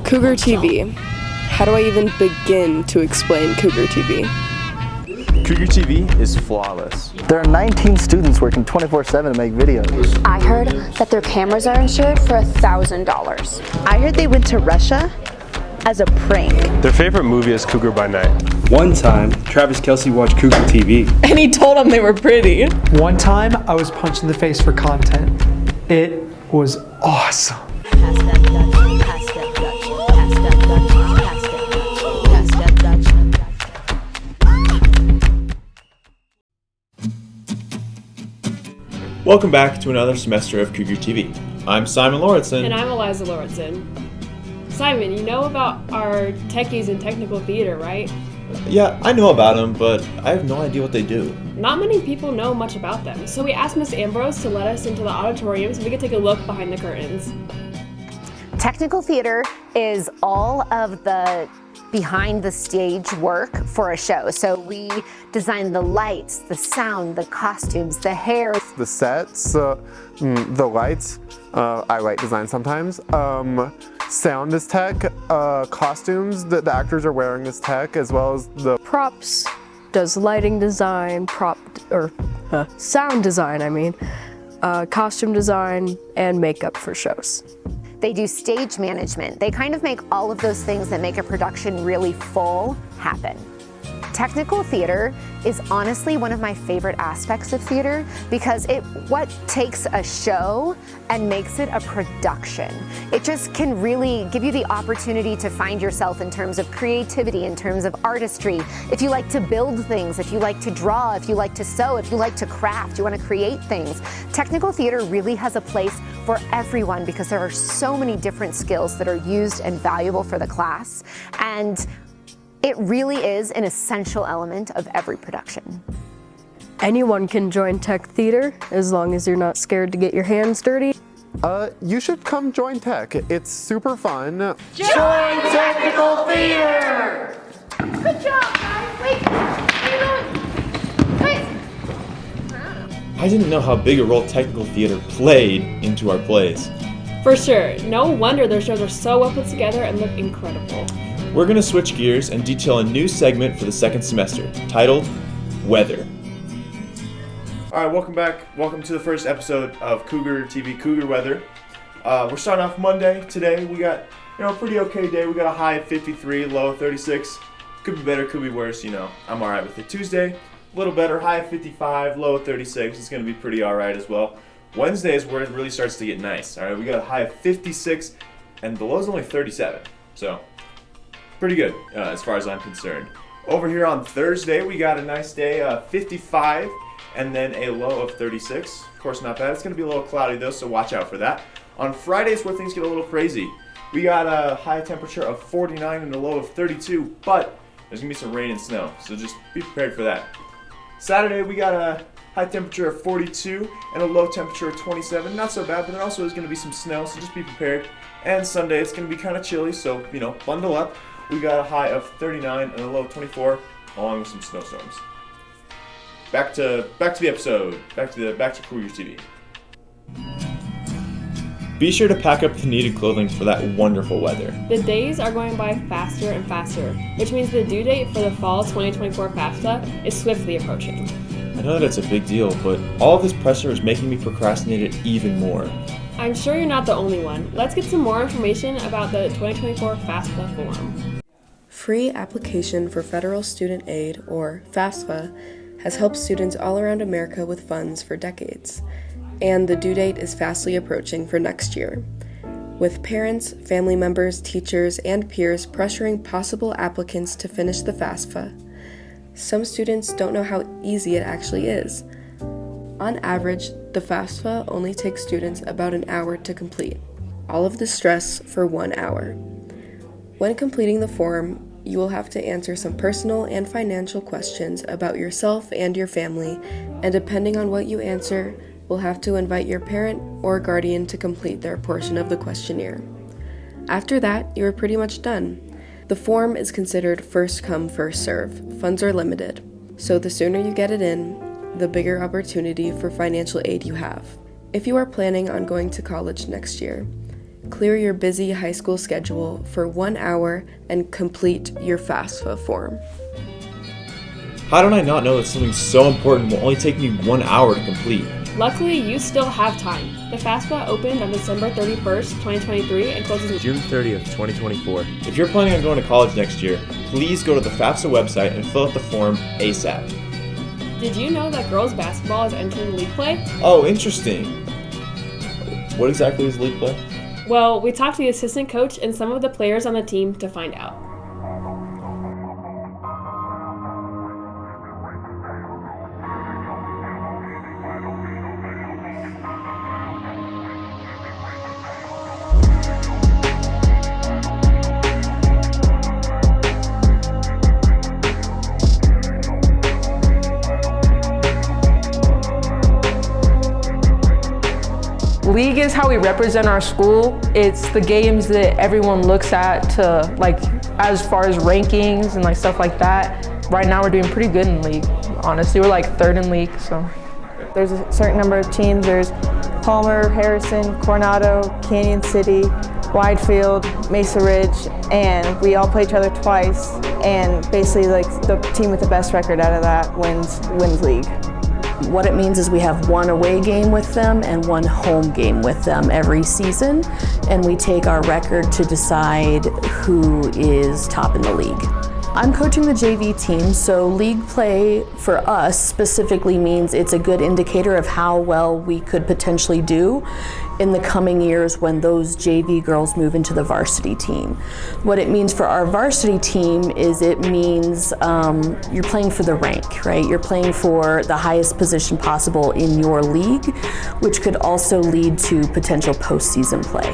Cougar TV. How do I even begin to explain Cougar TV? Cougar TV is flawless. There are 19 students working 24/7 to make videos. I heard that their cameras are insured for $1,000. I heard they went to Russia as a prank. Their favorite movie is Cougar by Night. One time, Travis Kelce watched Cougar TV. And he told them they were pretty. One time, I was punched in the face for content. It was awesome. Welcome back to another semester of Cougar TV. I'm Simon Lauritsen. And I'm Eliza Lauritsen. Simon, you know about our techies in technical theater, right? Yeah, I know about them, but I have no idea what they do. Not many people know much about them, so we asked Miss Ambrose to let us into the auditorium so we could take a look behind the curtains. Technical theater is all of the behind the stage work for a show. So we design the lights, the sound, the costumes, the hair. The sets, the lights, I light design sometimes. Sound is tech, costumes that the actors are wearing is tech, as well as the Props does lighting design, sound design, costume design, and makeup for shows. They do stage management. They kind of make all of those things that make a production really full happen. Technical theater is honestly one of my favorite aspects of theater because what takes a show and makes it a production. It just can really give you the opportunity to find yourself in terms of creativity, in terms of artistry. If you like to build things, if you like to draw, if you like to sew, if you like to craft, you want to create things. Technical theater really has a place for everyone because there are so many different skills that are used and valuable for the class. And it really is an essential element of every production. Anyone can join tech theater as long as you're not scared to get your hands dirty. you should come join tech. It's super fun. Join Technical Theater! Good job, guys. Wait, where are you going? Guys. I didn't know how big a role technical theater played into our plays. For sure, no wonder their shows are so well put together and look incredible. We're going to switch gears and detail a new segment for the second semester, titled Weather. Alright, welcome back. Welcome to the first episode of Cougar TV, Cougar Weather. We're starting off Monday. Today we got, a pretty okay day. We got a high of 53, low of 36. Could be better, could be worse, I'm alright with it. Tuesday, a little better, high of 55, low of 36. It's going to be pretty alright as well. Wednesday is where it really starts to get nice. Alright, we got a high of 56, and the low is only 37. So, pretty good as far as I'm concerned. Over here on Thursday, we got a nice day, 55, and then a low of 36. Of course, not bad. It's going to be a little cloudy, though, so watch out for that. On Friday is where things get a little crazy. We got a high temperature of 49 and a low of 32, but there's going to be some rain and snow, so just be prepared for that. Saturday, we got a high temperature of 42 and a low temperature of 27. Not so bad, but there also is going to be some snow, so just be prepared. And Sunday, it's going to be kind of chilly, so, bundle up. We got a high of 39 and a low of 24, along with some snowstorms. Back to the episode. Back to Cougar TV. Be sure to pack up the needed clothing for that wonderful weather. The days are going by faster and faster, which means the due date for the fall 2024 FAFSA is swiftly approaching. I know that it's a big deal, but all of this pressure is making me procrastinate it even more. I'm sure you're not the only one. Let's get some more information about the 2024 FAFSA form. Free application for federal student aid, or FAFSA, has helped students all around America with funds for decades, and the due date is fastly approaching for next year. With parents, family members, teachers, and peers pressuring possible applicants to finish the FAFSA, some students don't know how easy it actually is. On average, the FAFSA only takes students about an hour to complete. All of the stress for 1 hour. When completing the form, you will have to answer some personal and financial questions about yourself and your family, and depending on what you answer, will have to invite your parent or guardian to complete their portion of the questionnaire. After that, you are pretty much done. The form is considered first come, first serve. Funds are limited, so the sooner you get it in, the bigger opportunity for financial aid you have. If you are planning on going to college next year, Clear your busy high school schedule for 1 hour and complete your FAFSA form. How did I not know that something so important will only take me 1 hour to complete? Luckily, you still have time. The FAFSA opened on December 31st, 2023 and closes June 30th, 2024. If you're planning on going to college next year, please go to the FAFSA website and fill out the form ASAP. Did you know that girls basketball is entering league play? Oh, interesting. What exactly is league play? Well, we talked to the assistant coach and some of the players on the team to find out. League is how we represent our school. It's the games that everyone looks at to, like, as far as rankings and like stuff like that. Right now we're doing pretty good in league. Honestly, we're like third in league, so. There's a certain number of teams. There's Palmer, Harrison, Coronado, Canyon City, Widefield, Mesa Ridge, and we all play each other twice. And basically, like, the team with the best record out of that wins league. What it means is we have one away game with them and one home game with them every season, and we take our record to decide who is top in the league. I'm coaching the JV team, so league play for us specifically means it's a good indicator of how well we could potentially do in the coming years when those JV girls move into the varsity team. What it means for our varsity team is it means you're playing for the rank, right? You're playing for the highest position possible in your league, which could also lead to potential postseason play.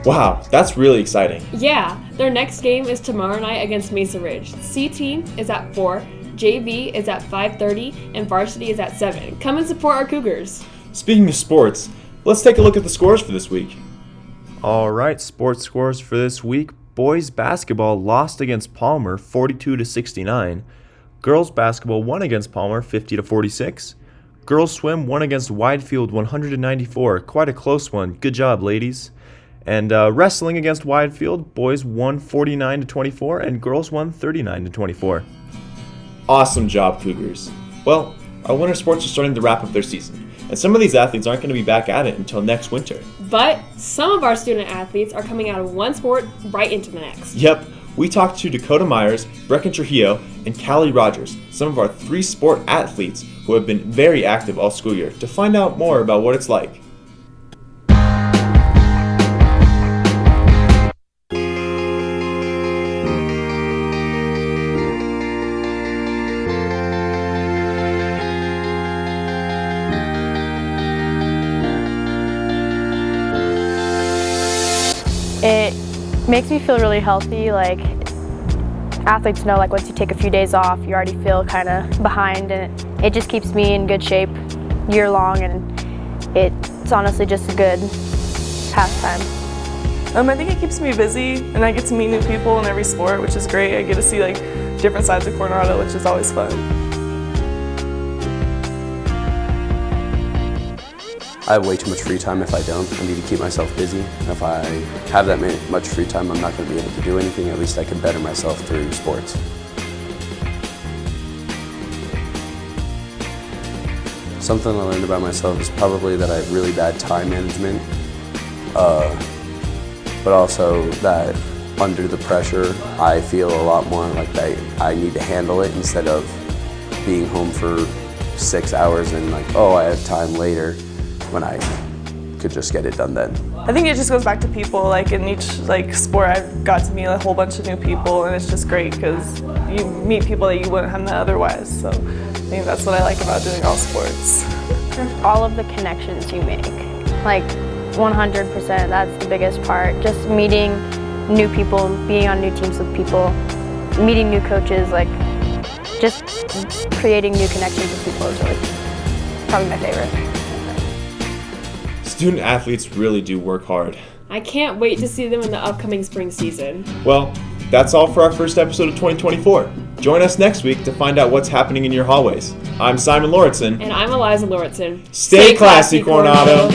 Wow, that's really exciting. Yeah, their next game is tomorrow night against Mesa Ridge. C team is at 4, JV is at 5:30, and varsity is at 7. Come and support our Cougars. Speaking of sports, let's take a look at the scores for this week. All right, sports scores for this week. Boys basketball lost against Palmer 42-69. Girls basketball won against Palmer 50-46. Girls swim won against Widefield 194. Quite a close one. Good job, ladies. And wrestling against Widefield, boys won 49-24 and girls won 39-24. Awesome job, Cougars. Well, our winter sports are starting to wrap up their season, and some of these athletes aren't going to be back at it until next winter. But some of our student athletes are coming out of one sport right into the next. Yep, we talked to Dakota Myers, Brecken Trujillo, and Callie Rogers, some of our 3-sport athletes who have been very active all school year, to find out more about what it's like. It makes me feel really healthy. Like, athletes know, like, once you take a few days off, you already feel kind of behind, and it just keeps me in good shape year long, and it's honestly just a good pastime. I think it keeps me busy, and I get to meet new people in every sport, which is great. I get to see, like, different sides of Coronado, which is always fun. I have way too much free time if I don't. I need to keep myself busy. If I have that much free time, I'm not going to be able to do anything. At least I can better myself through sports. Something I learned about myself is probably that I have really bad time management, but also that under the pressure, I feel a lot more like I need to handle it instead of being home for 6 hours and like, oh, I have time later, when I could just get it done then. I think it just goes back to people. Like, in each sport, I've got to meet a whole bunch of new people, and it's just great because you meet people that you wouldn't have met otherwise. So I think that's what I like about doing all sports. All of the connections you make, like 100%, that's the biggest part. Just meeting new people, being on new teams with people, meeting new coaches, like just creating new connections with people is really probably my favorite. Student athletes really do work hard. I can't wait to see them in the upcoming spring season. Well, that's all for our first episode of 2024. Join us next week to find out what's happening in your hallways. I'm Simon Lauritsen. And I'm Eliza Lauritsen. Stay classy, Coronado.